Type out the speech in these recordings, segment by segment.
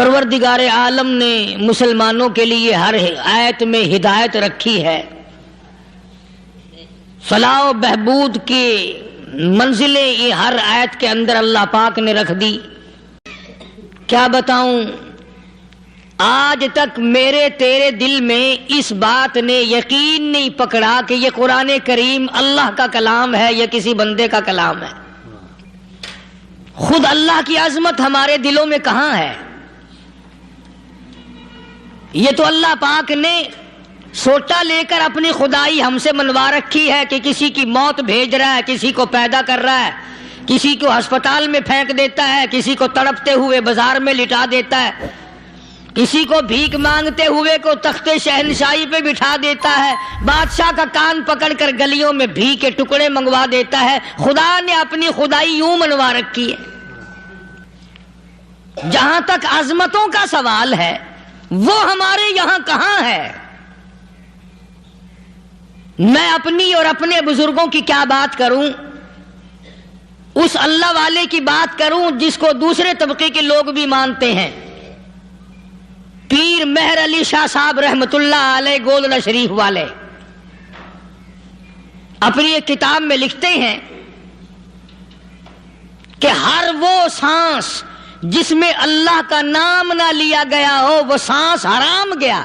پروردگار عالم نے مسلمانوں کے لیے ہر آیت میں ہدایت رکھی ہے، فلاح و بہبود کی منزلیں یہ ہر آیت کے اندر اللہ پاک نے رکھ دی۔ کیا بتاؤں، آج تک میرے تیرے دل میں اس بات نے یقین نہیں پکڑا کہ یہ قرآن کریم اللہ کا کلام ہے یا کسی بندے کا کلام ہے۔ خود اللہ کی عظمت ہمارے دلوں میں کہاں ہے؟ یہ تو اللہ پاک نے سوٹا لے کر اپنی خدائی ہم سے منوا رکھی ہے کہ کسی کی موت بھیج رہا ہے، کسی کو پیدا کر رہا ہے، کسی کو ہسپتال میں پھینک دیتا ہے، کسی کو تڑپتے ہوئے بازار میں لٹا دیتا ہے، کسی کو بھیک مانگتے ہوئے کو تخت شہنشاہی پہ بٹھا دیتا ہے، بادشاہ کا کان پکڑ کر گلیوں میں بھیک کے ٹکڑے منگوا دیتا ہے۔ خدا نے اپنی خدائی یوں منوا رکھی ہے۔ جہاں تک عظمتوں کا سوال ہے وہ ہمارے یہاں کہاں ہے؟ میں اپنی اور اپنے بزرگوں کی کیا بات کروں، اس اللہ والے کی بات کروں جس کو دوسرے طبقے کے لوگ بھی مانتے ہیں۔ پیر مہر علی شاہ صاحب رحمت اللہ علیہ گولڈا شریف والے اپنی ایک کتاب میں لکھتے ہیں کہ ہر وہ سانس جس میں اللہ کا نام نہ لیا گیا ہو وہ سانس حرام گیا۔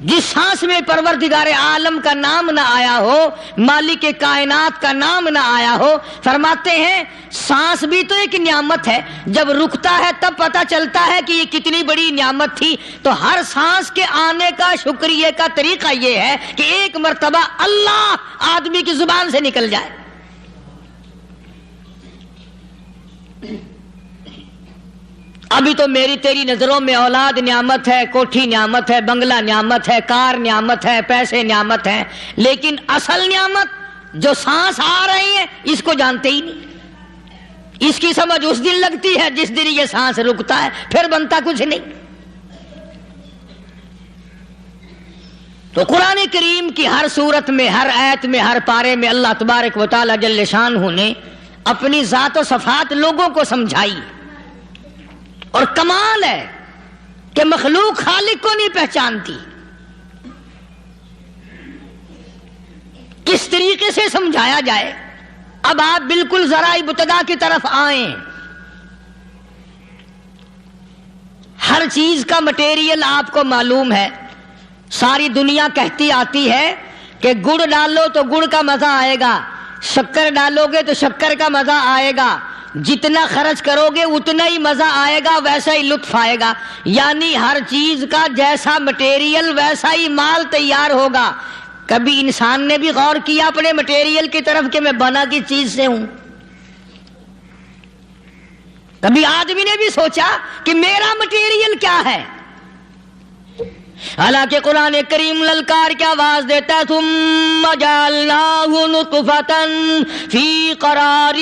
جس سانس میں پروردگار عالم کا نام نہ آیا ہو، مالک کائنات کا نام نہ آیا ہو، فرماتے ہیں سانس بھی تو ایک نعمت ہے، جب رکتا ہے تب پتہ چلتا ہے کہ یہ کتنی بڑی نعمت تھی۔ تو ہر سانس کے آنے کا شکریہ کا طریقہ یہ ہے کہ ایک مرتبہ اللہ آدمی کی زبان سے نکل جائے۔ ابھی تو میری تیری نظروں میں اولاد نعمت ہے، کوٹھی نعمت ہے، بنگلہ نعمت ہے، کار نعمت ہے، پیسے نعمت ہیں، لیکن اصل نعمت جو سانس آ رہی ہے اس کو جانتے ہی نہیں۔ اس کی سمجھ اس دن لگتی ہے جس دن یہ سانس رکتا ہے، پھر بنتا کچھ نہیں۔ تو قرآن کریم کی ہر صورت میں، ہر آیت میں، ہر پارے میں اللہ تبارک و تعالی جل شانہ نے اپنی ذات و صفات لوگوں کو سمجھائی۔ اور کمال ہے کہ مخلوق خالق کو نہیں پہچانتی۔ کس طریقے سے سمجھایا جائے؟ اب آپ بالکل ذرا ابتدا کی طرف آئیں۔ ہر چیز کا مٹیریل آپ کو معلوم ہے۔ ساری دنیا کہتی آتی ہے کہ گڑ ڈالو تو گڑ کا مزہ آئے گا، شکر ڈالو گے تو شکر کا مزہ آئے گا، جتنا خرچ کرو گے اتنا ہی مزہ آئے گا، ویسا ہی لطف آئے گا۔ یعنی ہر چیز کا جیسا مٹیریل ویسا ہی مال تیار ہوگا۔ کبھی انسان نے بھی غور کیا اپنے مٹیریل کی طرف کہ میں بنا کس چیز سے ہوں؟ کبھی آدمی نے بھی سوچا کہ میرا مٹیریل کیا ہے؟ حالانکہ قرآن کریم للکار کی آواز دیتا ہے ثم جعلناہ نطفۃ فی قرار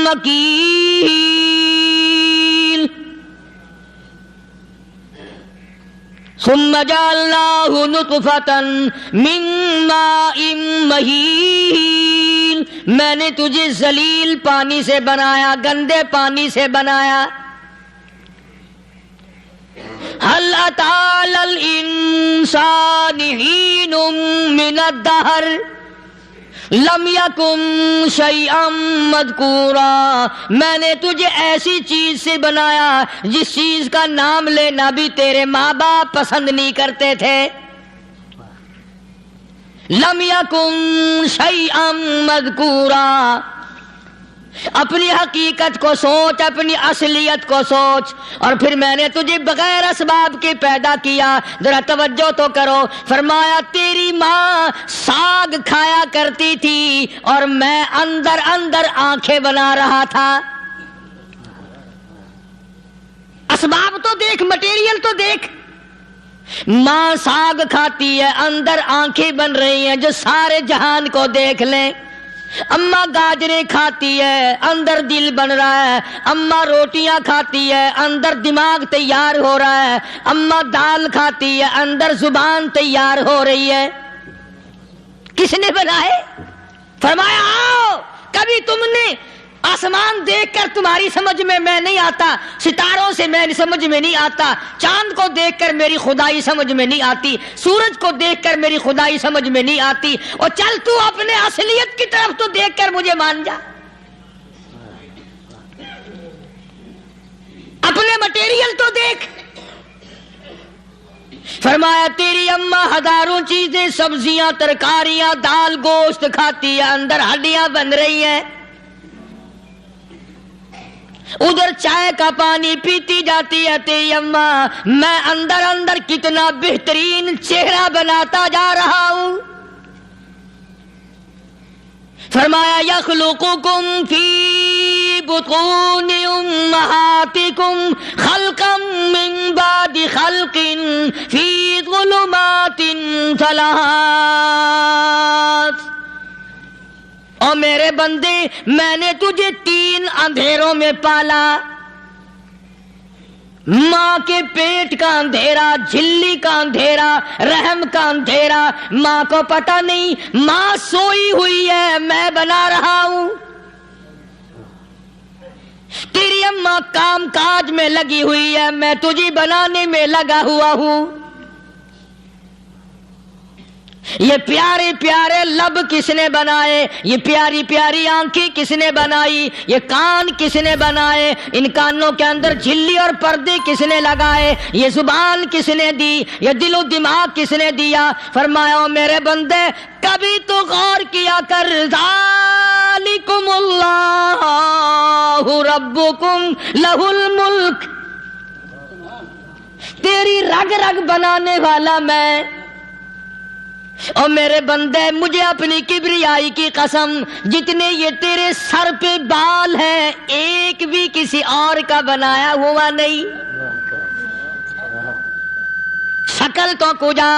مکین، ثم جعلناہ نطفۃ من ماء مہین، میں نے تجھے ذلیل پانی سے بنایا، گندے پانی سے بنایا۔ هل أتى على الإنسان حين من الدهر لم يكن شيئا مذكورا، میں نے تجھے ایسی چیز سے بنایا جس چیز کا نام لینا بھی تیرے ماں باپ پسند نہیں کرتے تھے۔ لم يكن شيئا مذكورا، اپنی حقیقت کو سوچ، اپنی اصلیت کو سوچ۔ اور پھر میں نے تجھے بغیر اسباب کے پیدا کیا۔ ذرا توجہ تو کرو، فرمایا تیری ماں ساگ کھایا کرتی تھی اور میں اندر اندر آنکھیں بنا رہا تھا۔ اسباب تو دیکھ، مٹیریل تو دیکھ۔ ماں ساگ کھاتی ہے، اندر آنکھیں بن رہی ہیں جو سارے جہان کو دیکھ لیں۔ اماں گاجریں کھاتی ہے، اندر دل بن رہا ہے۔ اماں روٹیاں کھاتی ہے، اندر دماغ تیار ہو رہا ہے۔ اماں دال کھاتی ہے، اندر زبان تیار ہو رہی ہے۔ کس نے بنائے؟ فرمایا آؤ، کبھی تم نے آسمان دیکھ کر تمہاری سمجھ میں نہیں آتا، ستاروں سے میں سمجھ میں نہیں آتا، چاند کو دیکھ کر میری خدائی سمجھ میں نہیں آتی، سورج کو دیکھ کر میری خدائی سمجھ میں نہیں آتی، اور چل تو اپنے اصلیت کی طرف تو دیکھ کر مجھے مان جا، اپنے مٹیریل تو دیکھ۔ فرمایا تیری اماں ہزاروں چیزیں، سبزیاں، ترکاریاں، دال، گوشت کھاتی ہے، اندر ہڈیاں بن رہی ہیں، ادھر چائے کا پانی پیتی جاتی ہے تیری اماں، میں اندر اندر کتنا بہترین چہرہ بناتا جا رہا ہوں۔ فرمایا یخلقکم فی بطون امہاتکم خلقا من بعد خلق فی ظلمات ثلاث، اور میرے بندے میں نے تجھے 3 اندھیروں میں پالا، ماں کے پیٹ کا اندھیرا، جھلی کا اندھیرا، رحم کا اندھیرا، ماں کو پتہ نہیں ماں سوئی ہوئی ہے، میں بنا رہا ہوں، تیری اماں کام کاج میں لگی ہوئی ہے، میں تجھے بنانے میں لگا ہوا ہوں۔ یہ پیارے پیارے لب کس نے بنائے، یہ پیاری پیاری آنکھیں کس نے بنائی، یہ کان کس نے بنائے، ان کانوں کے اندر جھلی اور پردے کس نے لگائے، یہ زبان کس نے دی، یہ دل و دماغ کس نے دیا۔ فرمایا میرے بندے کبھی تو غور کیا کر، ذالکم اللہ ربکم لہ الملک، تیری رگ رگ بنانے والا میں، اور میرے بندے مجھے اپنی کبریائی کی قسم، جتنے یہ تیرے سر پہ بال ہیں ایک بھی کسی اور کا بنایا ہوا نہیں، شکل تو کجا،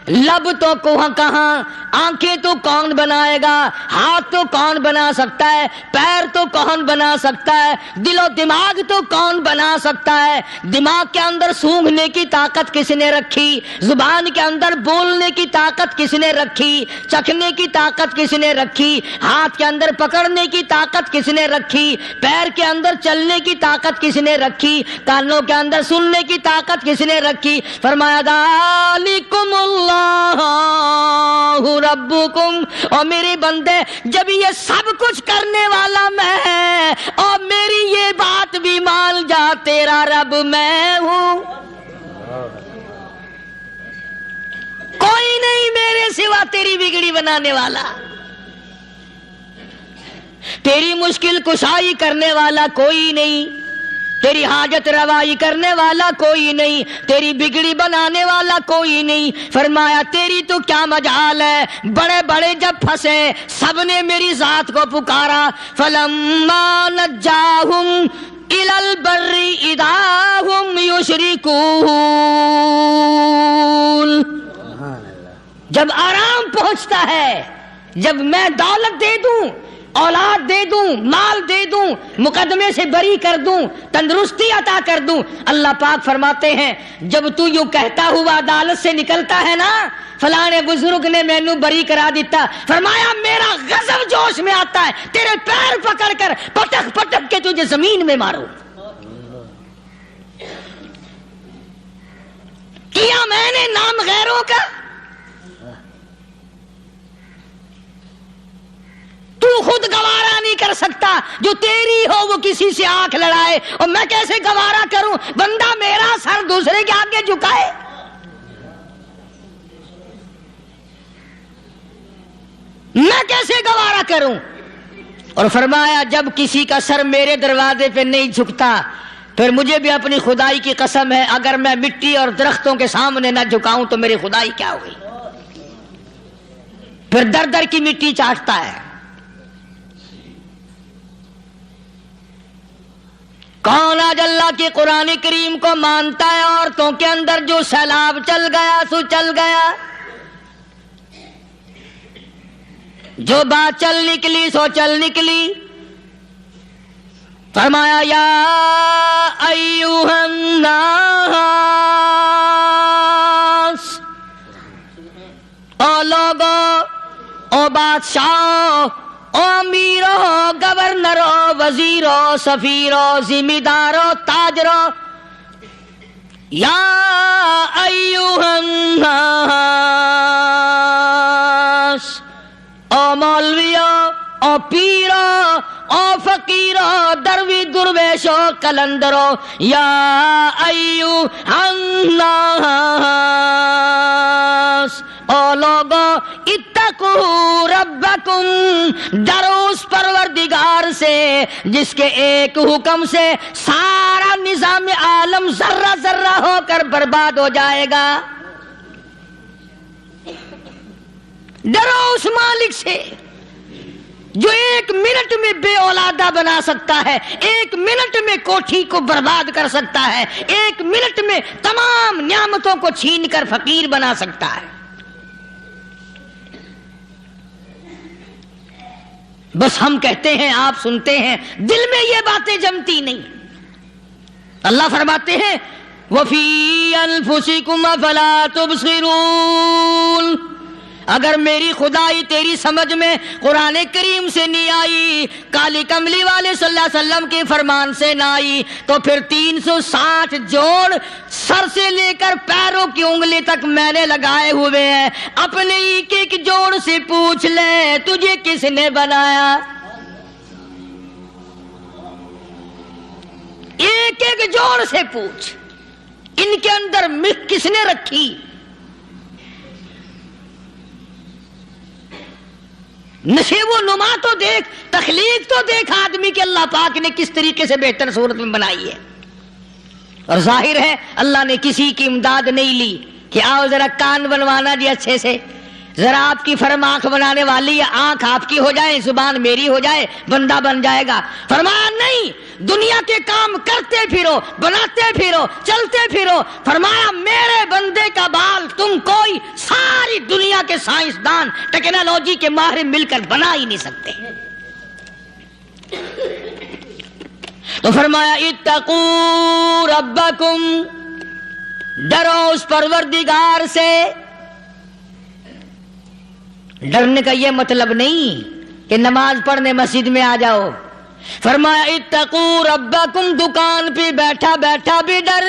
لب تو کہاں، آنکھیں تو کون بنائے گا، ہاتھ تو کون بنا سکتا ہے، پیر تو کون بنا سکتا ہے، دل و دماغ تو کون بنا سکتا ہے، دماغ کے اندر سونگھنے کی طاقت کس نے رکھی، زبان کے اندر بولنے کی طاقت کس نے رکھی، چکھنے کی طاقت کس نے رکھی، ہاتھ کے اندر پکڑنے کی طاقت کس نے رکھی، پیر کے اندر چلنے کی طاقت کس نے رکھی، کانوں کے اندر سننے کی طاقت کس نے رکھی۔ فرمایا ذالکم اللہ ربکم، اور میرے بندے جب یہ سب کچھ کرنے والا میں اور میری یہ بات بھی مان جا تیرا رب میں ہوں، کوئی نہیں میرے سوا تیری بگڑی بنانے والا، تیری مشکل کشائی کرنے والا کوئی نہیں، تیری حاجت روائی کرنے والا کوئی نہیں، تیری بگڑی بنانے والا کوئی نہیں۔ فرمایا تیری تو کیا مجال ہے، بڑے بڑے جب پھنسے سب نے میری ذات کو پکارا، فلما نجاہم الی البر اذا ہم یشرکون، جب آرام پہنچتا ہے، جب میں دولت دے دوں، اولاد دے دوں، مال دے دوں، مقدمے سے بری کر دوں، تندرستی عطا کر دوں، اللہ پاک فرماتے ہیں جب تو یوں کہتا ہوا عدالت سے نکلتا ہے نا، فلانے بزرگ نے مینوں بری کرا دیتا، فرمایا میرا غضب جوش میں آتا ہے، تیرے پیر پکڑ کر پٹک پٹک کے تجھے زمین میں ماروں۔ کیا میں نے نام غیروں کا، تو خود گوارا نہیں کر سکتا، جو تیری ہو وہ کسی سے آنکھ لڑائے، اور میں کیسے گوارا کروں بندہ میرا سر دوسرے کے آگے جھکائے؟ میں کیسے گوارا کروں؟ اور فرمایا جب کسی کا سر میرے دروازے پہ نہیں جھکتا، پھر مجھے بھی اپنی خدائی کی قسم ہے اگر میں مٹی اور درختوں کے سامنے نہ جھکاؤں تو میری خدائی کیا ہوئی؟ پھر در در کی مٹی چاٹتا ہے۔ کون آج اللہ کے قرآن کریم کو مانتا ہے؟ عورتوں کے اندر جو سیلاب چل گیا سو چل گیا، جو بات چل نکلی سو چل نکلی۔ فرمایا یا ایھا الناس، او لوگو، او بادشاہ، او امیرو، ہو گورنر ہو وزیر ہو سفیر ہو ذمہ دار ہو تاجر ہو، یا ایھا الناس، او مولویو، او پیرو، او فقیرو، دروی درویشو کلندرو، یا ایھا الناس، او لوگو اتقوا ربکم، ڈرو اس پروردگار سے جس کے ایک حکم سے سارا نظام عالم ذرہ ذرہ ہو کر برباد ہو جائے گا۔ ڈرو اس مالک سے جو ایک منٹ میں بے اولادہ بنا سکتا ہے، ایک منٹ میں کوٹھی کو برباد کر سکتا ہے، ایک منٹ میں تمام نعمتوں کو چھین کر فقیر بنا سکتا ہے۔ بس ہم کہتے ہیں، آپ سنتے ہیں، دل میں یہ باتیں جمتی نہیں۔ اللہ فرماتے ہیں وَفِي أَنفُسِكُمْ أَفَلَا تُبْصِرُونَ، اگر میری خدائی تیری سمجھ میں قرآن کریم سے نہیں آئی، کالی کملی والے صلی اللہ علیہ وسلم کے فرمان سے نہ آئی، تو پھر 360 جوڑ سر سے لے کر پیروں کی انگلی تک میں نے لگائے ہوئے ہیں، اپنے ایک ایک جوڑ سے پوچھ لے تجھے کس نے بنایا، ایک ایک جوڑ سے پوچھ، ان کے اندر مکھ کس نے رکھی، نشیب و نما تو دیکھ، تخلیق تو دیکھ آدمی کے اللہ پاک نے کس طریقے سے بہتر صورت میں بنائی ہے۔ اور ظاہر ہے اللہ نے کسی کی امداد نہیں لی کہ آؤ ذرا کان بنوانا جی اچھے سے، ذرا آپ کی فرم آنکھ بنانے والی ہے، آنکھ آپ کی ہو جائے، زبان میری ہو جائے، بندہ بن جائے گا۔ فرمایا نہیں، دنیا کے کام کرتے پھرو، بناتے پھرو، چلتے پھرو۔ فرمایا میرے بندے کا بال تم کوئی ساری دنیا کے سائنسدان ٹیکنالوجی کے ماہر مل کر بنا ہی نہیں سکتے۔ تو فرمایا اتقوا ربکم، ڈرو اس پروردگار سے۔ ڈرنے کا یہ مطلب نہیں کہ نماز پڑھنے مسجد میں آ جاؤ۔ فرمایا اتقوا ربکم، دکان پہ بیٹھا بیٹھا بھی ڈر،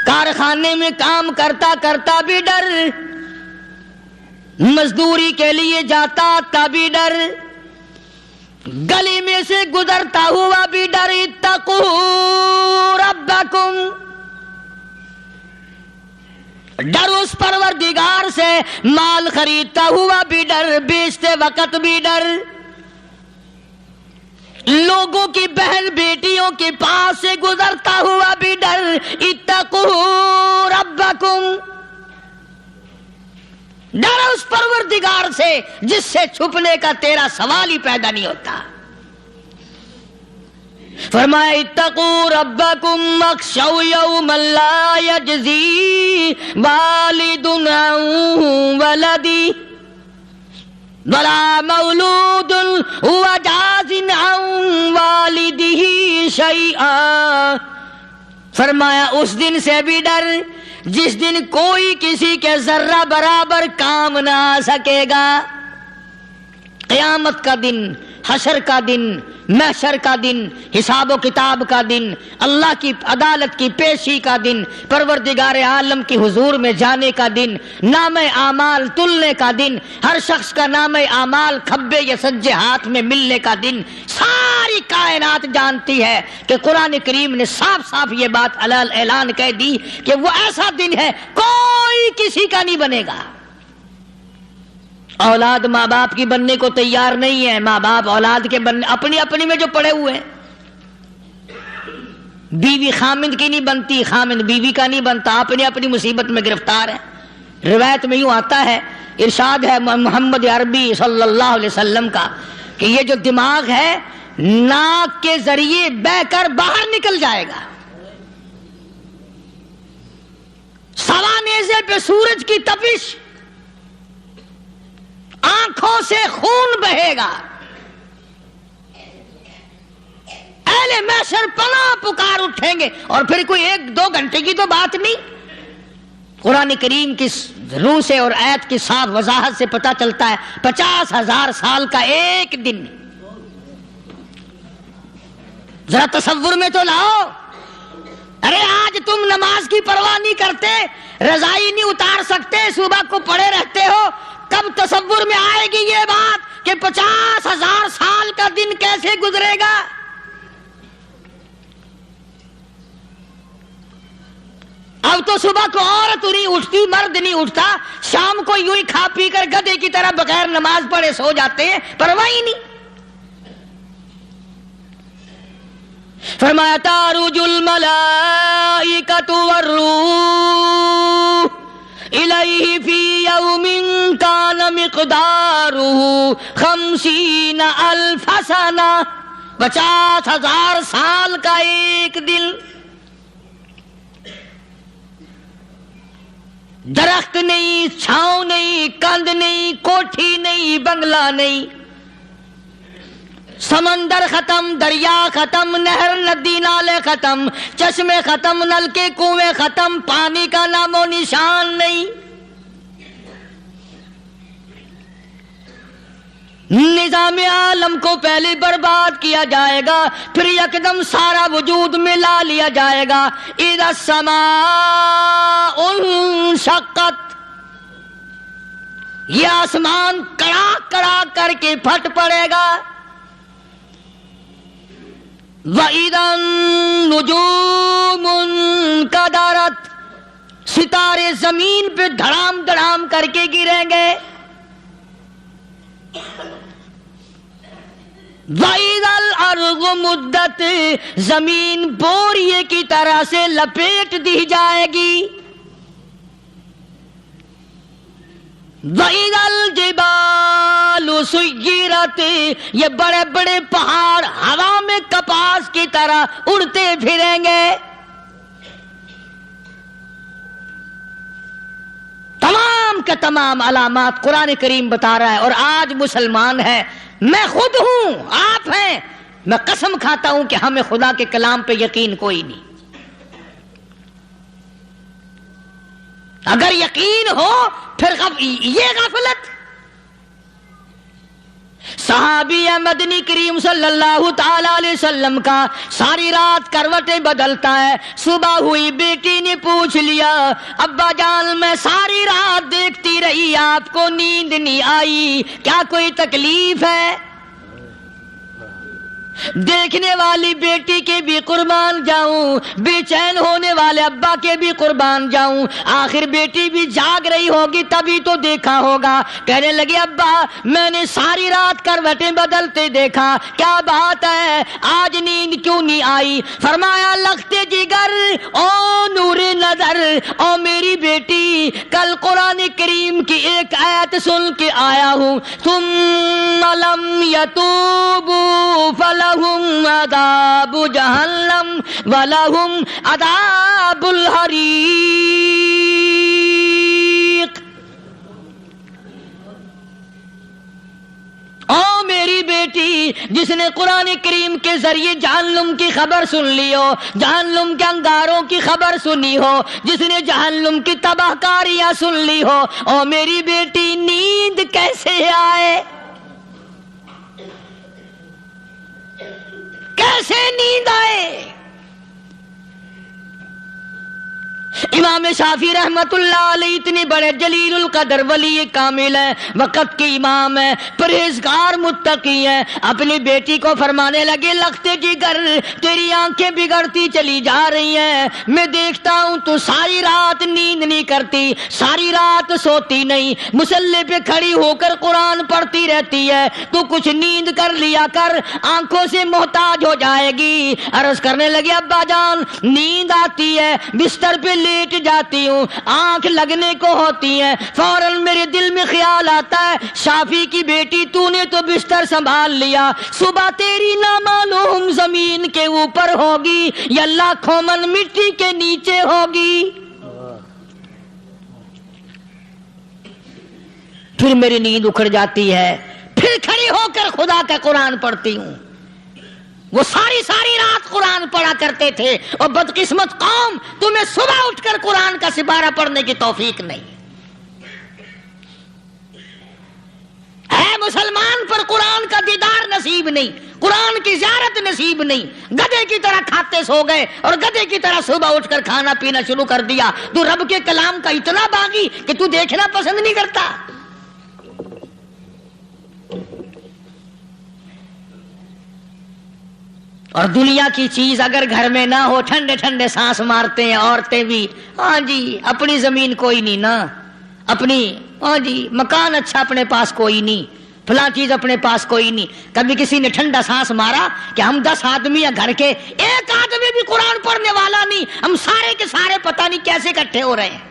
کارخانے میں کام کرتا کرتا بھی ڈر، مزدوری کے لیے جاتا تب بھی ڈر، گلی میں سے گزرتا ہوا بھی ڈر۔ اتقوا ربکم، ڈر اس پروردگار سے، مال خریدتا ہوا بھی ڈر، بیچتے وقت بھی ڈر، لوگوں کی بہن بیٹیوں کے پاس سے گزرتا ہوا بھی ڈر۔ اتقوا ربکم، ڈر اس پروردگار سے جس سے چھپنے کا تیرا سوال ہی پیدا نہیں ہوتا۔ فرمایا اتقوا ربکم واخشوا یوما لا یجزی والد عن ولدی ولا مولود هو جاز عن والدہ شیئا۔ فرمایا اس دن سے بھی ڈر جس دن کوئی کسی کے ذرہ برابر کام نہ آ سکے گا۔ قیامت کا دن، حشر کا دن، محشر کا دن، حساب و کتاب کا دن، اللہ کی عدالت کی پیشی کا دن، پروردگار عالم کی حضور میں جانے کا دن، نام اعمال تلنے کا دن، ہر شخص کا نام اعمال کھبے یا سجے ہاتھ میں ملنے کا دن۔ ساری کائنات جانتی ہے کہ قرآن کریم نے صاف صاف یہ بات اعلان کہہ دی کہ وہ ایسا دن ہے کوئی کسی کا نہیں بنے گا۔ اولاد ماں باپ کی بننے کو تیار نہیں ہے، ماں باپ اولاد کے بننے اپنی اپنی میں جو پڑے ہوئے ہیں۔ بیوی خامند کی نہیں بنتی، خامند بیوی کا نہیں بنتا، اپنی اپنی مصیبت میں گرفتار ہے۔ روایت میں یوں آتا ہے، ارشاد ہے محمد عربی صلی اللہ علیہ وسلم کا کہ یہ جو دماغ ہے ناک کے ذریعے بہ کر باہر نکل جائے گا، سوا نیزے پہ سورج کی تپش، آنکھوں سے خون بہے گا، اہل محشر پناہ پکار اٹھیں گے۔ اور پھر کوئی 1-2 گھنٹے کی تو بات نہیں، قرآن کریم کی روح سے اور آیت کی صاف وضاحت سے پتہ چلتا ہے 50,000 سال کا ایک دن ذرا تصور میں تو لاؤ. ارے آج تم نماز کی پرواہ نہیں کرتے, رضائی نہیں اتار سکتے, صبح کو پڑے رہتے ہو, کب تصور میں آئے گی یہ بات کہ 50,000 سال کا دن کیسے گزرے گا؟ اب تو صبح کو عورت نہیں اٹھتی, مرد نہیں اٹھتا, شام کو یوں ہی کھا پی کر گدھے کی طرح بغیر نماز پڑھے سو جاتے ہیں, پرواہ ہی نہیں. فرمایا تعرج الملائکۃ والروح الیہ فی یوم کان مقدارہ 50,000 سنہ, 50,000 سال کا ایک دن. درخت نہیں, چھاؤں نہیں, کند نہیں, کوٹھی نہیں, بنگلہ نہیں, سمندر ختم, دریا ختم, نہر ندی نالے ختم, چشمے ختم, نلکے کنویں ختم, پانی کا نام و نشان نہیں. نظام عالم کو پہلے برباد کیا جائے گا, پھر یکدم سارا وجود ملا لیا جائے گا. اذا السماء انشقت, یہ آسمان کڑاک کڑاک کر کے پھٹ پڑے گا. وَإِذَا النُّجُومُ انْكَدَرَتْ, ستارے زمین پہ دھڑام دھڑام کر کے گریں گے. وَإِذَا الْأَرْضُ مُدَّتْ, زمین بوریے کی طرح سے لپیٹ دی جائے گی. وَإِذَا الْجِبَالُ سُيِّرَتْ, یہ بڑے بڑے پہاڑ ہوا میں کپاس کی طرح اڑتے پھریں گے. تمام کے تمام علامات قرآن کریم بتا رہا ہے. اور آج مسلمان ہے, میں خود ہوں, آپ ہیں, میں قسم کھاتا ہوں کہ ہمیں خدا کے کلام پہ یقین کوئی نہیں. اگر یقین ہو پھر یہ غفلت. صحابی مدنی کریم صلی اللہ تعالی علیہ وسلم کا ساری رات کروٹیں بدلتا ہے. صبح ہوئی, بیٹی نے پوچھ لیا, ابا جان میں ساری رات دیکھتی رہی, آپ کو نیند نہیں آئی, کیا کوئی تکلیف ہے؟ دیکھنے والی بیٹی کے بھی قربان جاؤں, بے چین ہونے والے ابا کے بھی قربان جاؤں. آخر بیٹی بھی جاگ رہی ہوگی تبھی تو دیکھا ہوگا. کہنے لگے ابا میں نے ساری رات کروٹیں بدلتے دیکھا, کیا بات ہے, آج نیند کیوں نہیں آئی؟ فرمایا لختے جگر او نور نظر, او میری بیٹی کل قرآن کریم کی ایک آیت سن کے آیا ہوں, ثم لم یتوبوا فلہم عذاب جہنم ولہم عذاب الحریق. او میری بیٹی جس نے قرآن کریم کے ذریعے جہنم کی خبر سن لی ہو, جہنم کے انگاروں کی خبر سنی ہو, جس نے جہنم کی تباہ کاریاں سن لی ہو, او میری بیٹی نیند کیسے آئے؟ کیسے نیند آئے؟ امام شافعی رحمت اللہ علیہ اتنے بڑے جلیل القدر ولی کامل ہیں, وقت کے امام ہیں, پرہیزگار متقی ہیں. اپنی بیٹی کو فرمانے لگے لختے جگر تیری آنکھیں بگڑتی چلی جا رہی ہیں, میں دیکھتا ہوں تو ساری رات نیند نہیں کرتی, ساری رات سوتی نہیں, مصلی پہ کھڑی ہو کر قرآن پڑھتی رہتی ہے, تو کچھ نیند کر لیا کر, آنکھوں سے محتاج ہو جائے گی. عرض کرنے لگے ابا جان نیند آتی ہے, بستر پہ لیٹ جاتی ہوں, آنکھ لگنے کو ہوتی ہے, فوراً میرے دل میں خیال آتا ہے شافی کی بیٹی تو نے تو بستر سنبھال لیا, صبح تیری نامعلوم زمین کے اوپر ہوگی یا لاکھوں من مٹی کے نیچے ہوگی. پھر میری نیند اکھڑ جاتی ہے, پھر کھڑی ہو کر خدا کا قرآن پڑھتی ہوں. وہ ساری رات قرآن پڑھا کرتے تھے, اور بدقسمت قوم تمہیں صبح اٹھ کر قرآن کا سپارہ پڑھنے کی توفیق نہیں ہے. مسلمان پر قرآن کا دیدار نصیب نہیں, قرآن کی زیارت نصیب نہیں، گدھے کی طرح کھاتے سو گئے اور گدھے کی طرح صبح اٹھ کر کھانا پینا شروع کر دیا۔ تو رب کے کلام کا اتنا باغی کہ تو دیکھنا پسند نہیں کرتا۔ اور دنیا کی چیز اگر گھر میں نہ ہو، ٹھنڈے ٹھنڈے سانس مارتے ہیں عورتیں بھی، ہاں جی اپنی زمین کوئی نہیں نا، اپنی ہاں جی مکان اچھا اپنے پاس کوئی نہیں، فلاں چیز اپنے پاس کوئی نہیں۔ کبھی کسی نے ٹھنڈا سانس مارا کہ ہم 10 آدمی ہیں گھر کے، ایک آدمی بھی قرآن پڑھنے والا نہیں، ہم سارے کے سارے پتہ نہیں کیسے اکٹھے ہو رہے ہیں۔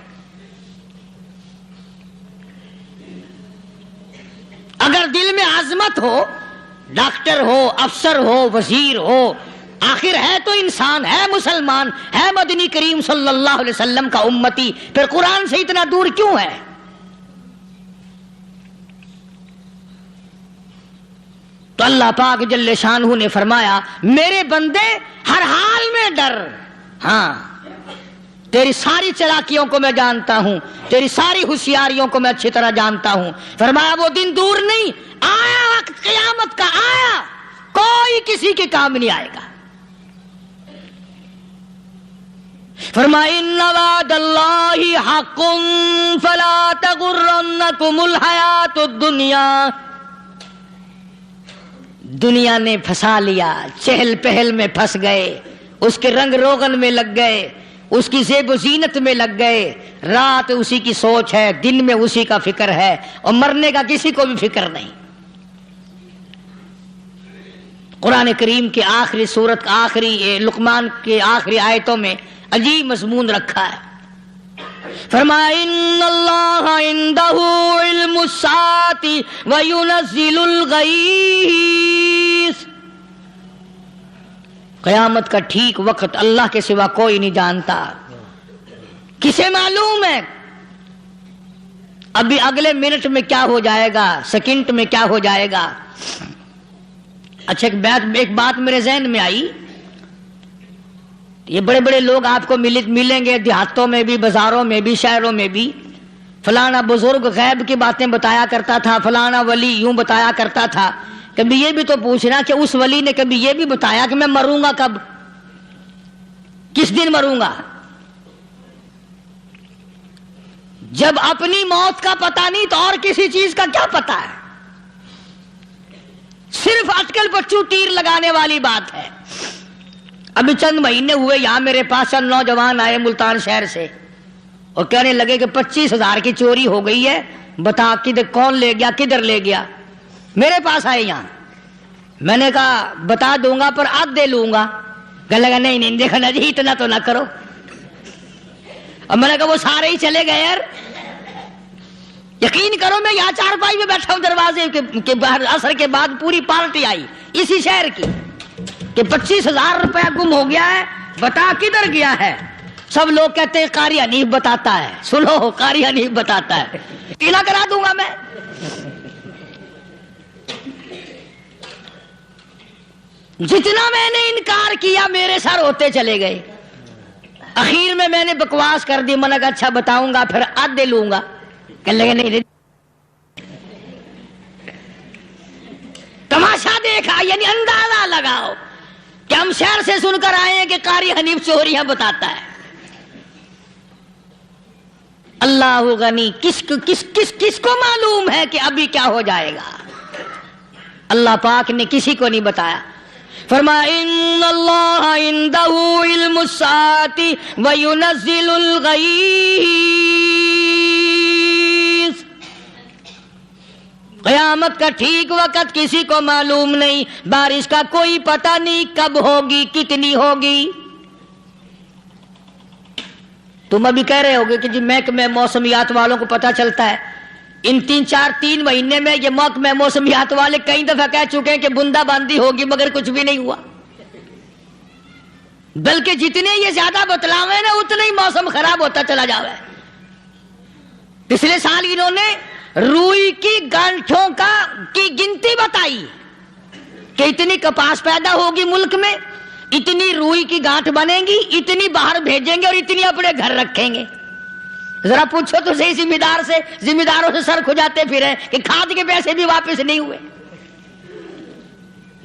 اگر دل میں عظمت ہو، ڈاکٹر ہو، افسر ہو، وزیر ہو، آخر ہے تو انسان، ہے مسلمان، ہے مدنی کریم صلی اللہ علیہ وسلم کا امتی، پھر قرآن سے اتنا دور کیوں ہے؟ تو اللہ پاک جل شانہ نے فرمایا میرے بندے ہر حال میں ڈر، ہاں تیری ساری چلاکیوں کو میں جانتا ہوں، تیری ساری ہوشیاریوں کو میں اچھی طرح جانتا ہوں۔ فرمایا وہ دن دور نہیں، آیا وقت قیامت کا، آیا، کوئی کسی کے کام نہیں آئے گا۔ فرمایا ان وعد اللہ حق فلا تغرنکم الحیات الدنیا۔ دنیا نے پھنسا لیا، چہل پہل میں پھنس گئے، اس کے رنگ روغن میں لگ گئے، اس کی زیب و زینت میں لگ گئے، رات اسی کی سوچ ہے، دن میں اسی کا فکر ہے، اور مرنے کا کسی کو بھی فکر نہیں۔ قرآن کریم کے آخری سورت کا آخری لقمان کے آخری آیتوں میں عجیب مضمون رکھا ہے۔ فرمایا ان اللہ عندہ علم الساعۃ وینزل الغیث۔ قیامت کا ٹھیک وقت اللہ کے سوا کوئی نہیں جانتا۔ کسے معلوم ہے ابھی اگلے منٹ میں کیا ہو جائے گا، سیکنڈ میں کیا ہو جائے گا؟ اچھا ایک بات میرے ذہن میں آئی، یہ بڑے بڑے لوگ آپ کو ملیں گے دیہاتوں میں بھی، بازاروں میں بھی، شہروں میں بھی، فلانا بزرگ غیب کی باتیں بتایا کرتا تھا، فلانا ولی یوں بتایا کرتا تھا۔ کبھی یہ بھی تو پوچھنا کہ اس ولی نے کبھی یہ بھی بتایا کہ میں مروں گا کب، کس دن مروں گا؟ جب اپنی موت کا پتہ نہیں تو اور کسی چیز کا کیا پتہ ہے؟ صرف اٹکل پچو تیر لگانے والی بات ہے۔ ابھی چند مہینے ہوئے یہاں میرے پاس چند نوجوان آئے ملتان شہر سے اور کہنے لگے کہ 25,000 کی چوری ہو گئی ہے، بتا کدھر کون لے گیا، کدھر لے گیا؟ میرے پاس آئے یہاں، میں نے کہا بتا دوں گا پر آدھ دے لوں گا۔ کہنے لگا نہیں دیکھا نا جی اتنا تو نہ کرو۔ اور میں نے کہا وہ سارے ہی چلے گئے یار، یقین کرو میں یہاں چارپائی میں بیٹھا ہوں دروازے کے باہر، عصر کے بعد پوری پارٹی آئی اسی شہر کی کہ 25,000 روپیہ گم ہو گیا ہے، بتا کدھر گیا ہے؟ سب لوگ کہتے ہیں قاری حنیف بتاتا ہے، سنو قاری حنیف بتاتا ہے، ٹیلا کرا دوں گا میں۔ جتنا میں نے انکار کیا میرے سر ہوتے چلے گئے، اخیر میں نے بکواس کر دی، میں نے کہا اچھا بتاؤں گا پھر آدھے لوں گا۔ کہنے لگے نہیں تماشا دیکھا، یعنی اندازہ لگاؤ کہ ہم شہر سے سن کر آئے ہیں کہ قاری حنیف چوریاں بتاتا ہے۔ اللہ غنی، کس کو معلوم ہے کہ ابھی کیا ہو جائے گا؟ اللہ پاک نے کسی کو نہیں بتایا۔ فرمایا ان اللہ عندہ علم الساعۃ وینزل الغیث۔ قیامت کا ٹھیک وقت کسی کو معلوم نہیں، بارش کا کوئی پتہ نہیں کب ہوگی، کتنی ہوگی۔ تم ابھی کہہ رہے ہوگے کہ جی محکمہ موسمیات والوں کو پتہ چلتا ہے، ان 3 مہینے میں یہ محکمہ موسمیات والے کئی دفعہ کہہ چکے ہیں کہ بندہ باندی ہوگی مگر کچھ بھی نہیں ہوا، بلکہ جتنے یہ زیادہ بتلاوے نا اتنا ہی موسم خراب ہوتا چلا جاوے۔ پچھلے سال انہوں نے روئی کی گانٹھوں کی گنتی بتائی کہ اتنی کپاس پیدا ہوگی ملک میں، اتنی روئی کی گانٹھ بنے گی، اتنی باہر بھیجیں گے اور اتنی اپنے گھر رکھیں گے۔ ذرا پوچھو تو صحیح ذمہ داروں سے سر کھجاتے پھرے کہ کھاد کے پیسے بھی واپس نہیں ہوئے۔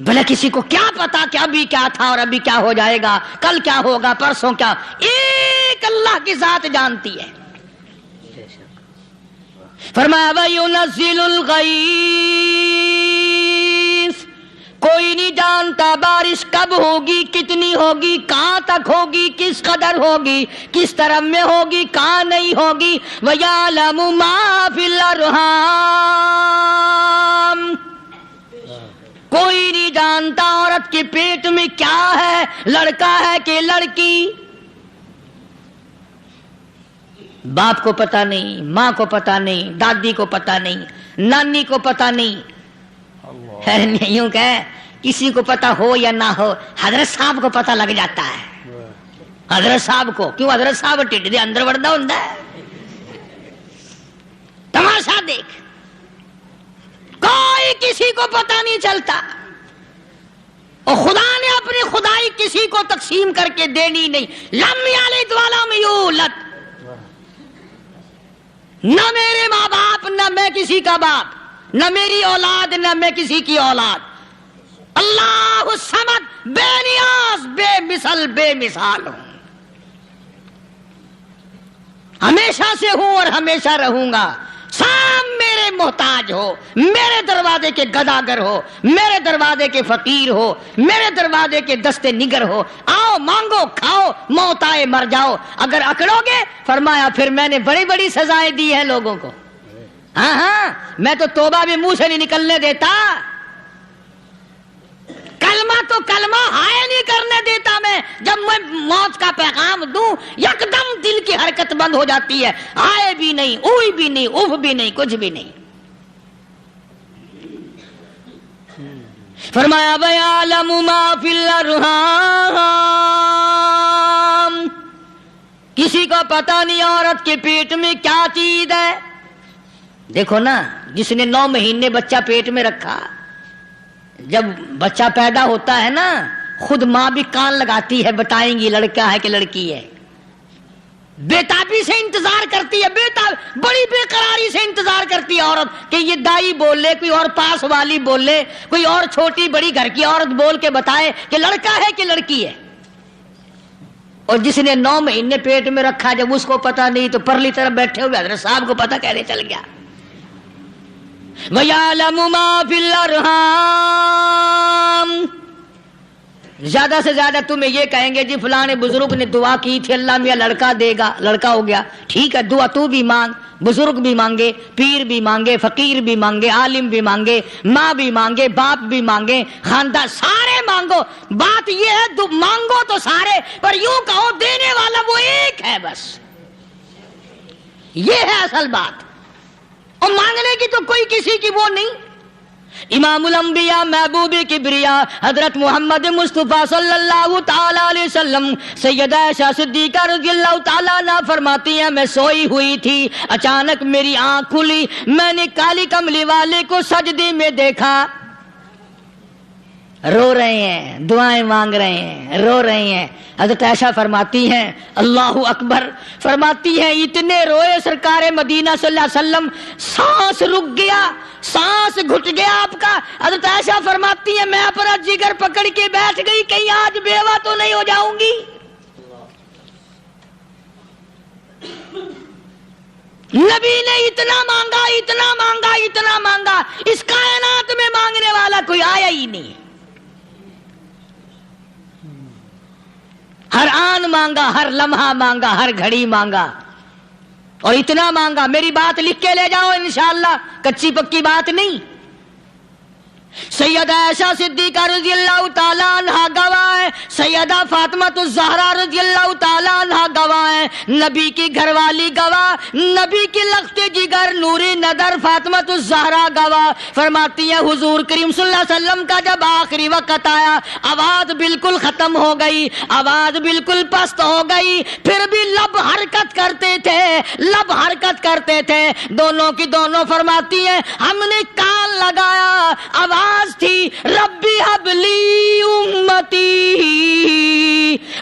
بھلے کسی کو کیا پتا کہ ابھی کیا تھا اور ابھی کیا ہو جائے گا، کل کیا ہوگا، پرسوں کیا، ایک اللہ کی ذات جانتی ہے۔ فرمایا وَيُنَزِّلُ الْغَيْثَ، کوئی نہیں جانتا بارش کب ہوگی، کتنی ہوگی، کہاں تک ہوگی، کس قدر ہوگی، کس طرف میں ہوگی، کہاں نہیں ہوگی۔ وَيَعْلَمُ مَا فِي الْأَرْحَامِ، کوئی نہیں جانتا عورت کے پیٹ میں کیا ہے، لڑکا ہے کہ لڑکی۔ باپ کو پتا نہیں، ماں کو پتا نہیں، دادی کو پتا نہیں، نانی کو پتا نہیں، یوں کہ کسی کو پتا ہو یا نہ ہو، حضرت صاحب کو پتا لگ جاتا ہے۔ حضرت صاحب کو کیوں؟ حضرت صاحب ٹھڈ دے اندر وڑدا ہوندا ہے۔ تماشا دیکھ، کوئی کسی کو پتا نہیں چلتا، اور خدا نے اپنی خدائی کسی کو تقسیم کر کے دینی نہیں۔ لم یلد ولم یولد، نہ میرے ماں باپ، نہ میں کسی کا باپ، نہ میری اولاد، نہ میں کسی کی اولاد۔ اللہ الصمد، بے نیاز، بے مثل، بے مثال ہوں، ہمیشہ سے ہوں اور ہمیشہ رہوں گا۔ سب میرے محتاج ہو، میرے دروازے کے گداگر ہو، میرے دروازے کے فقیر ہو، میرے دروازے کے دستے نگر ہو، آؤ مانگو کھاؤ، موت آئے مر جاؤ۔ اگر اکڑو گے، فرمایا پھر میں نے بڑی بڑی سزائیں دی ہیں لوگوں کو۔ ہاں ہاں، میں تو توبہ بھی منہ سے نہیں نکلنے دیتا، کلمہ تو کلمہ ہائے نہیں کرنے دیتا میں۔ جب میں موت کا پیغام دوں، یکدم دل کی حرکت بند ہو جاتی ہے، ہائے بھی نہیں، اوئی بھی نہیں، اف بھی نہیں، کچھ بھی نہیں۔ فرمایا وَيَعْلَمُ مَا فِي الْأَرْحَامِ، کسی کو پتا نہیں عورت کے پیٹ میں کیا چیز ہے۔ دیکھو نا، جس نے 9 مہینے بچہ پیٹ میں رکھا، جب بچہ پیدا ہوتا ہے نا، خود ماں بھی کان لگاتی ہے، بتائیں گی لڑکا ہے کہ لڑکی ہے۔ بےتابی سے انتظار کرتی ہے، بڑی بے قراری سے انتظار کرتی ہے عورت کہ یہ دائی بول لے، کوئی اور پاس والی بول لے، کوئی اور چھوٹی بڑی گھر کی عورت بول کے بتائے کہ لڑکا ہے کہ لڑکی ہے۔ اور جس نے 9 مہینے پیٹ میں رکھا، جب اس کو پتا نہیں تو پرلی طرف بیٹھے ہوئے حضرت صاحب کو پتا کیسے چل گیا؟ وَيَعْلَمُ مَا فِي الْأَرْحَامِ، زیادہ سے زیادہ تمہیں یہ کہیں گے جی فلاں بزرگ نے دعا کی تھی، اللہ میاں لڑکا دے گا، لڑکا ہو گیا، ٹھیک ہے، دعا تو بھی مانگ، بزرگ بھی مانگے، پیر بھی مانگے، فقیر بھی مانگے، عالم بھی مانگے، ماں بھی مانگے، باپ بھی مانگے، خاندان سارے مانگو۔ بات یہ ہے مانگو تو سارے، پر یوں کہو دینے والا وہ ایک ہے بس، یہ ہے اصل بات، اور مانگنے کی تو کوئی کسی کی وہ نہیں۔ امام الانبیاء محبوب کبریا حضرت محمد مصطفیٰ صلی اللہ تعالی علیہ وسلم سیدہ عائشہ صدیقہ رضی اللہ تعالیٰ عنہ فرماتی ہیں، میں سوئی ہوئی تھی، اچانک میری آنکھ کھلی، میں نے کالی کملی والے کو سجدے میں دیکھا، رو رہے ہیں، دعائیں مانگ رہے ہیں، رو رہے ہیں۔ حضرت عائشہ فرماتی ہیں اللہ اکبر، فرماتی ہیں اتنے روئے سرکار مدینہ صلی اللہ علیہ وسلم، سانس رک گیا، سانس گھٹ گیا آپ کا۔ حضرت عائشہ فرماتی ہیں میں اپنا جگر پکڑ کے بیٹھ گئی، کہیں آج بیوہ تو نہیں ہو جاؤں گی۔ نبی نے اتنا مانگا، اتنا مانگا، اتنا مانگا، اس کائنات میں مانگنے والا کوئی آیا ہی نہیں۔ ہر آن مانگا، ہر لمحہ مانگا، ہر گھڑی مانگا، اور اتنا مانگا۔ میری بات لکھ کے لے جاؤ انشاءاللہ، کچی پکی بات نہیں۔ سیدہ عائشہ صدیقہ رضی اللہ تعالیٰ عنہ گواہ ہے، سیدہ فاطمہ الزہرا رضی اللہ تعالیٰ عنہ گواہ ہے، نبی کی گھر والی گواہ، نبی کی لخت جگر نوری نظر فاطمہ الزہرا گواہ، فرماتی ہیں حضور کریم صلی اللہ علیہ وسلم کا جب آخری وقت آیا، آواز بالکل ختم ہو گئی، آواز بالکل پست ہو گئی، پھر بھی لب حرکت کرتے تھے، لب حرکت کرتے تھے، دونوں کی دونوں فرماتی ہیں ہم نے کان لگایا، آواز تھی ربی حبلی امتی،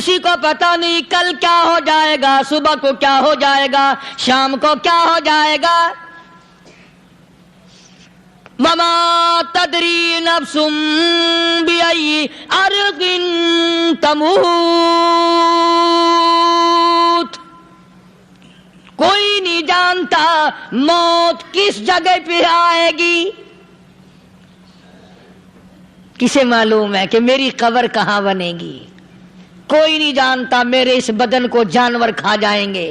کسی کو پتا نہیں کل کیا ہو جائے گا، صبح کو کیا ہو جائے گا، شام کو کیا ہو جائے گا. وما تدری نفس بأي أرض تموت. کوئی نہیں جانتا موت کس جگہ پہ آئے گی. کسے معلوم ہے کہ میری قبر کہاں بنے گی؟ کوئی نہیں جانتا میرے اس بدن کو جانور کھا جائیں گے.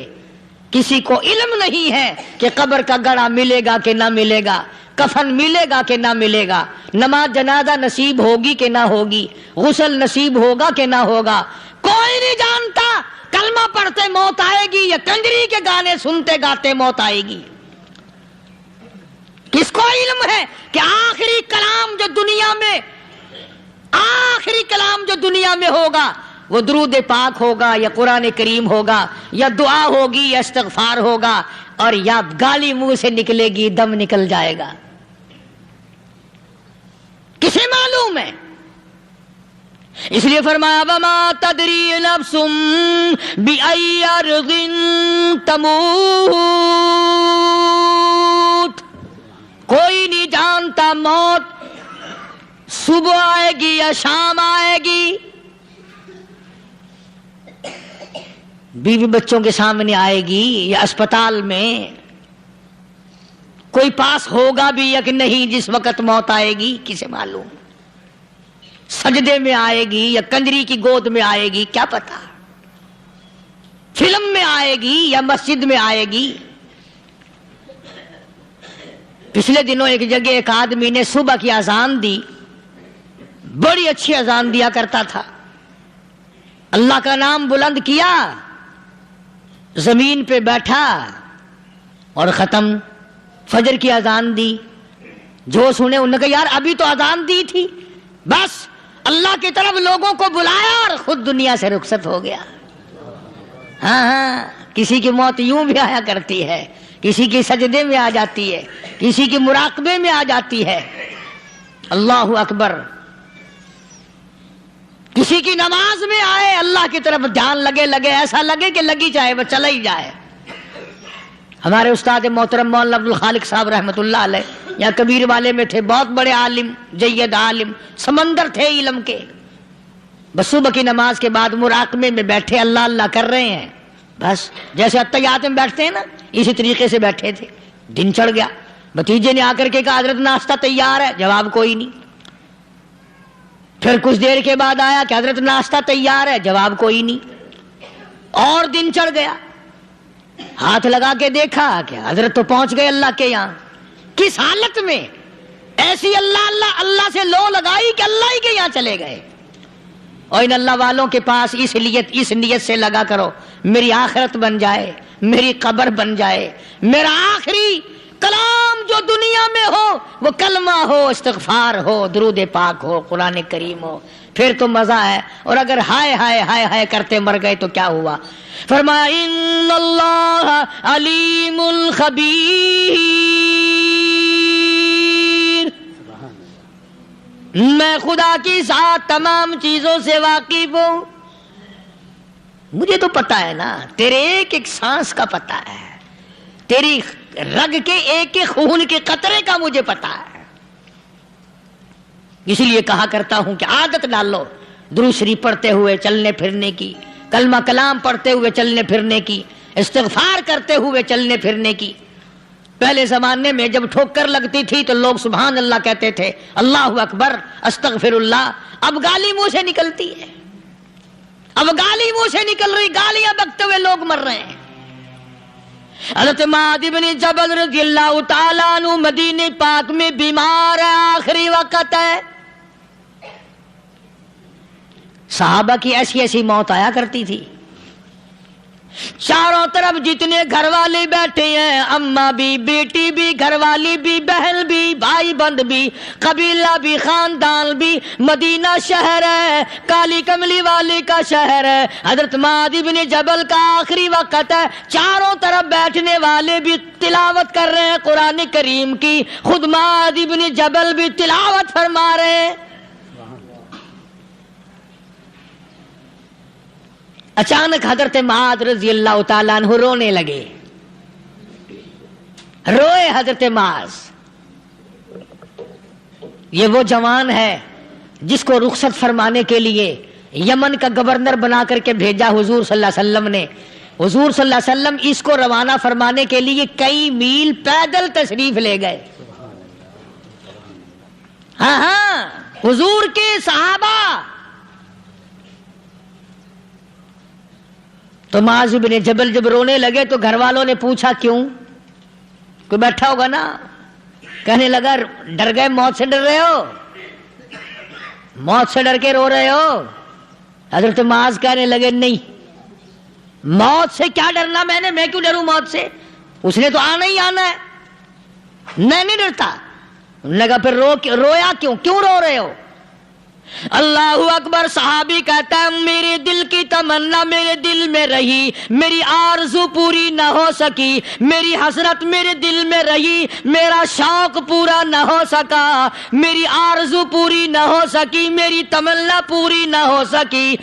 کسی کو علم نہیں ہے کہ قبر کا گڑھا ملے گا کہ نہ ملے گا، کفن ملے گا کہ نہ ملے گا، نماز جنازہ نصیب ہوگی کہ نہ ہوگی، غسل نصیب ہوگا کہ نہ ہوگا. کوئی نہیں جانتا کلمہ پڑھتے موت آئے گی یا کنجری کے گانے سنتے گاتے موت آئے گی. کس کو علم ہے کہ آخری کلام جو دنیا میں ہوگا وہ درود پاک ہوگا یا قرآن کریم ہوگا یا دعا ہوگی یا استغفار ہوگا، اور یا گالی منہ سے نکلے گی، دم نکل جائے گا. کسے معلوم ہے؟ اس لیے فرمایا وما تدری نفس بأي أرض تموت. کوئی نہیں جانتا موت صبح آئے گی یا شام آئے گی. بیوی بچوں کے سامنے آئے گی یا اسپتال میں، کوئی پاس ہوگا بھی یا کہ نہیں جس وقت موت آئے گی کسے معلوم. سجدے میں آئے گی یا کنجری کی گود میں آئے گی کیا پتا. فلم میں آئے گی یا مسجد میں آئے گی. پچھلے دنوں ایک جگہ ایک آدمی نے صبح کی اذان دی، بڑی اچھی اذان دیا کرتا تھا، اللہ کا نام بلند کیا، زمین پہ بیٹھا اور ختم. فجر کی اذان دی، جو سنے انہوں نے کہا یار ابھی تو اذان دی تھی. بس اللہ کی طرف لوگوں کو بلایا اور خود دنیا سے رخصت ہو گیا. ہاں کسی کی موت یوں بھی آیا کرتی ہے، کسی کی سجدے میں آ جاتی ہے، کسی کی مراقبے میں آ جاتی ہے. اللہ اکبر. کسی کی نماز میں آئے، اللہ کی طرف دھیان لگے ایسا لگے کہ لگی جائے وہ چلا ہی جائے. ہمارے استاد محترم مولانا عبد الخالق صاحب رحمۃ اللہ علیہ یا کبیر والے میں تھے، بہت بڑے عالم، جید عالم، سمندر تھے علم کے. بس صبح کی نماز کے بعد مراقبے میں بیٹھے اللہ اللہ کر رہے ہیں، بس جیسے اتحیات میں بیٹھتے ہیں نا اسی طریقے سے بیٹھے تھے. دن چڑھ گیا، بھتیجے نے آ کر کے کہا حضرت ناشتہ تیار ہے، جواب کوئی نہیں. پھر کچھ دیر کے بعد آیا کہ حضرت ناشتہ تیار ہے، جواب کوئی نہیں. اور دن چڑھ گیا، ہاتھ لگا کے دیکھا کہ حضرت تو پہنچ گئے اللہ کے یہاں. کس حالت میں؟ ایسی اللہ اللہ اللہ سے لو لگائی کہ اللہ ہی کے یہاں چلے گئے. اور ان اللہ والوں کے پاس اس نیت سے لگا کرو میری آخرت بن جائے، میری قبر بن جائے، میرا آخری کلام جو دنیا میں ہو وہ کلمہ ہو، استغفار ہو، درود پاک ہو، قرآن کریم ہو، پھر تو مزہ ہے. اور اگر ہائے ہائے ہائے ہائے کرتے مر گئے تو کیا ہوا؟ فرمایا ان اللہ علیم الخبیر. میں خدا کی ذات تمام چیزوں سے واقف ہوں. مجھے تو پتا ہے نا، تیرے ایک ایک سانس کا پتا ہے، تیری رگ کے ایک ایک خون کے قطرے کا مجھے پتا ہے. اس لیے کہا کرتا ہوں کہ عادت ڈال لو درود شریف پڑھتے ہوئے چلنے پھرنے کی، کلمہ کلام پڑھتے ہوئے چلنے پھرنے کی، استغفار کرتے ہوئے چلنے پھرنے کی. پہلے زمانے میں جب ٹھوکر لگتی تھی تو لوگ سبحان اللہ کہتے تھے، اللہ اکبر، استغفر اللہ. اب گالی منہ سے نکلتی ہے، اب گالی منہ سے نکل رہی، گالیاں بکتے ہوئے لوگ مر رہے ہیں. حضرت معاذ بن جبل رضی اللہ تعالیٰ عنہ مدینہ پاک میں بیمار ہے، آخری وقت ہے. صحابہ کی ایسی ایسی موت آیا کرتی تھی. چاروں طرف جتنے گھر والے بیٹھے ہیں، اماں بھی، بیٹی بھی، گھر والی بھی، بہن بھی، بھائی بند بھی، قبیلہ بھی، خاندان بھی. مدینہ شہر ہے، کالی کملی والے کا شہر ہے. حضرت معاذ بن جبل کا آخری وقت ہے. چاروں طرف بیٹھنے والے بھی تلاوت کر رہے ہیں قرآن کریم کی، خود معاذ بن جبل بھی تلاوت فرما رہے ہیں. اچانک حضرت معاذ رضی اللہ تعالیٰ عنہ رونے لگے. روئے حضرت معاذ. یہ وہ جوان ہے جس کو رخصت فرمانے کے لیے یمن کا گورنر بنا کر کے بھیجا حضور صلی اللہ علیہ وسلم نے. حضور صلی اللہ علیہ وسلم اس کو روانہ فرمانے کے لیے کئی میل پیدل تشریف لے گئے. ہاں حضور کے صحابہ. تو معاذ بن جبل جب رونے لگے تو گھر والوں نے پوچھا کیوں؟ کوئی بیٹھا ہوگا نا. کہنے لگا ڈر گئے؟ موت سے ڈر رہے ہو؟ موت سے ڈر کے رو رہے ہو؟ حضرت معاذ کہنے لگے نہیں، موت سے کیا ڈرنا، میں کیوں ڈروں موت سے، اس نے تو آنا ہی آنا ہے، میں نہیں ڈرتا. انہوں نے کہا پھر رویا کیوں رو رہے ہو؟ اللہ اکبر. صحابی کہتا ہے میرے دل کی تمنا میرے دل میں رہی، میری آرزو پوری نہ ہو سکی، میری حسرت میرے دل میں رہی، میرا شوق پورا نہ ہو سکا، میری آرزو پوری نہ ہو سکی، میری تمنا پوری نہ ہو سکی.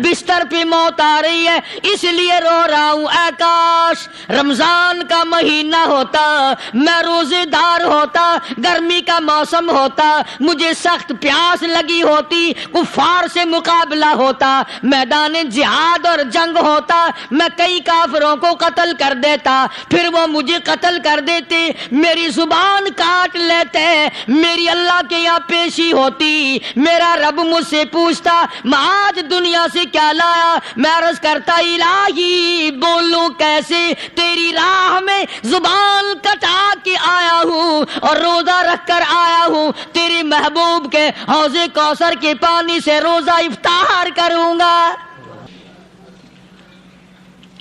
بستر پہ موت آ رہی ہے اس لیے رو رہا ہوں. اے کاش رمضان کا مہینہ ہوتا، میں روزے دار ہوتا، گرمی کا موسم ہوتا، مجھے سخت پیاس لگی ہوتی، کفار سے مقابلہ ہوتا، میدان جہاد اور جنگ ہوتا، میں کئی کافروں کو قتل کر دیتا، پھر وہ مجھے قتل کر دیتے، میری زبان کاٹ لیتے، میری اللہ کے یہاں پیشی ہوتی، میرا رب مجھ سے پوچھتا معاذ دنیا سے کیا لایا؟ میں عرض کرتا الہی بولوں کیسے، تیری راہ میں زبان کٹا کے آیا ہوں اور روزہ رکھ کر آیا ہوں، تیرے محبوب کے حوض کوثر کے پانی سے روزہ افطار کروں گا.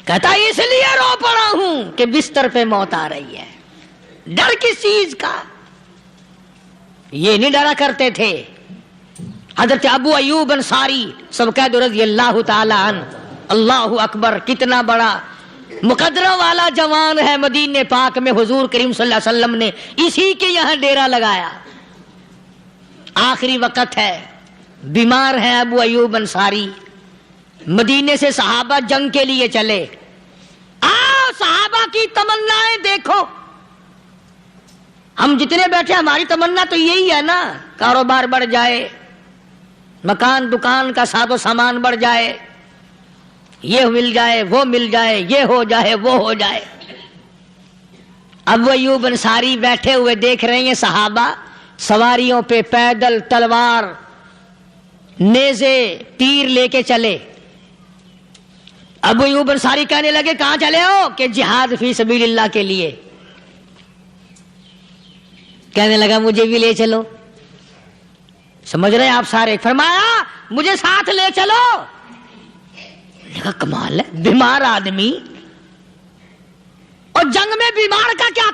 کہتا اس لیے رو پڑا ہوں کہ بستر پہ موت آ رہی ہے. ڈر کس چیز کا؟ یہ نہیں ڈرا کرتے تھے. حضرت ابو ایوب انصاری سب کہہ دو رضی اللہ تعالی عنہ. اللہ اکبر. کتنا بڑا مقدرہ والا جوان ہے. مدینے پاک میں حضور کریم صلی اللہ علیہ وسلم نے اسی کے یہاں ڈیرا لگایا. آخری وقت ہے، بیمار ہیں ابو ایوب انصاری. مدینے سے صحابہ جنگ کے لیے چلے. آؤ صحابہ کی تمنائیں دیکھو. ہم جتنے بیٹھے ہماری تمنا تو یہی ہے نا، کاروبار بڑھ جائے، مکان دکان کا ساز و سامان بڑھ جائے، یہ مل جائے وہ مل جائے، یہ ہو جائے وہ ہو جائے. ابو ایوب انصاری بیٹھے ہوئے دیکھ رہے ہیں صحابہ سواریوں پہ پیدل تلوار نیزے تیر لے کے چلے. ابو ایوب انصاری کہنے لگے کہاں چلے ہو؟ کہ جہاد فی سبیل اللہ کے لیے. کہنے لگا مجھے بھی لے چلو. سمجھ رہے ہیں آپ سارے؟ فرمایا مجھے ساتھ لے چلو. کہا کمال ہے، بیمار آدمی اور جنگ میں بیمار کا کیا